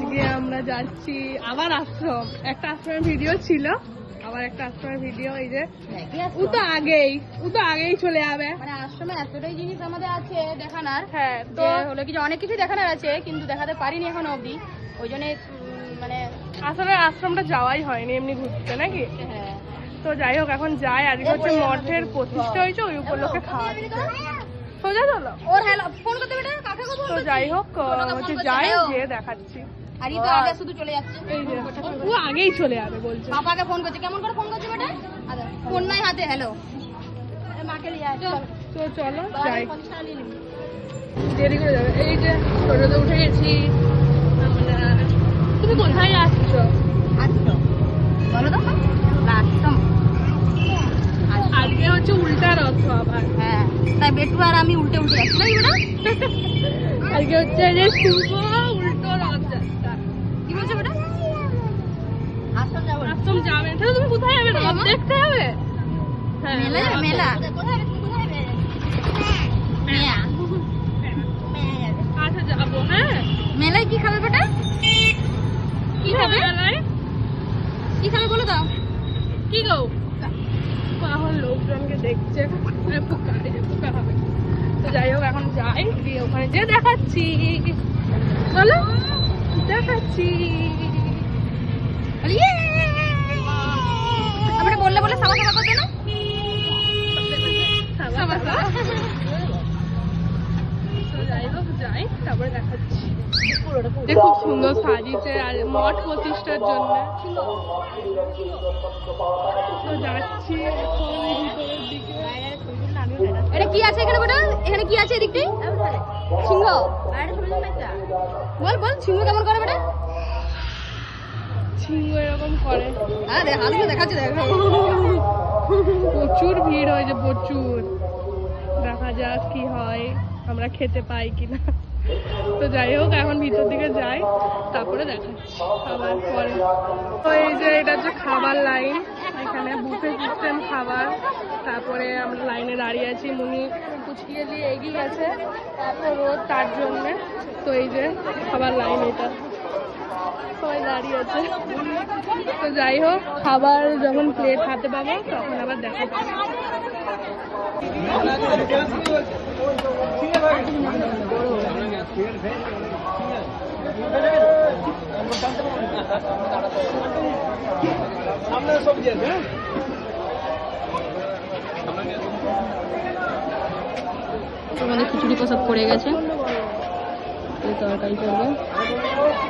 আজকে আমরা যাচ্ছি আবার আশ্রম। একটা আশ্রমের ভিডিও ছিল, আবার একটা আশ্রমের ভিডিও। এই যে ও তো আগেই চলে যাবে। মানে আশ্রমে এতটাই জিনিস আমাদের আছে দেখানোর। হ্যাঁ, তো হলো কিছু অনেক কিছু দেখানোর আছে, কিন্তু দেখাতে পারিনি এখনো অবধি। ওই জন্য মানে আসলে আশ্রমটা যাওয়াই হয়নি এমনি ঘুরতে নাকি। হ্যাঁ, তো যাই হোক, এখন যাই। আজকে হচ্ছে মঠের প্রতিষ্ঠা হয়েছে, ওই উপলক্ষে খাওয়া সোজা চলো। ওর হ্যালো ফোন করতে বেটা, কাকে ফোন তো যাই হোক হচ্ছে যাই গিয়ে দেখাচ্ছি। আর এই তো আগে শুধু চলে যাচ্ছে। এই যে ও আগেই চলে যাবে বলছে। পাপাকে ফোন করছে, কেমন করে ফোন করছে বেটা? আরে ফোন নাই হাতে, হ্যালো মাকে নিয়ে আয়। তো চলো যাই, দেরি করে যাবে। এই যে টোটোতে উঠে গেছি আমরা। তুমি কোথায় আসছো? আসছো বলো তো আশ্রম। আজকে হচ্ছে উল্টা রথ আবার। হ্যাঁ, তাই বেটু আর আমি উল্টে উল্টে যাচ্ছি না বেটা। আজকে হচ্ছে যে শুভ উল্টো রথযাত্রা। কি বলছো বেটা? আশ্রম যাবো। আশ্রম যাবে? তাহলে তুমি কোথায় যাবে? রথ দেখতে হবে? হ্যাঁ, মেলা যাবে, মেলা মেলা। আচ্ছা যাবো। হ্যাঁ, মেলায় কি খাবে বেটা? কি খাবে মেলায়? কি খাবে বলো তো? কি গো এখন লোকজনকে দেখছে, পোকা হবে। তো যাই হোক, এখন যাই, দিয়ে ওখানে যে দেখাচ্ছি। চলো দেখাচ্ছি। আমরা বললে বলে সাবা সাবা করবে না? তো যাই হোক যাই, তারপরে দেখাচ্ছি। খুব সুন্দর সাজিয়েছে আর মঠ প্রতিষ্ঠার জন্য। তো যাচ্ছি এখন ভিতরের দিকে। এটা কি আছে এখানে বেটা? এখানে কি আছে এদিকটাই? সিংহ। বল বল, সিংহ কেমন করে বেটা? সিংহ এরকম করে। আরে হাসবে, দেখাচ্ছে দেখো। প্রচুর ভিড় হয়েছে, প্রচুর। দেখা যাক কি হয়, আমরা খেতে পাই কিনা। তো যাই হোক, এখন ভিতর দিকে যাই, তারপরে দেখাচ্ছি আবার পরে। তো এই যে এটা হচ্ছে খাবার লাইন, এখানে বুফে সিস্টেম খাবার। তারপরে আমরা লাইনে দাঁড়িয়ে আছি, মুনি কুচকিয়ে দিয়ে এগিয়ে গেছে, তারপর রোদ তার জন্যে। তো এই যে খাবার লাইন, এটা সবাই দাঁড়িয়ে আছে। তো যাই হোক, খাবার যখন প্লেট হাতে পাবো তখন আবার দেখাচ্ছি। আমাদের খিচুড়ি প্রসাদ পড়ে গেছে, তরকারি চলবে।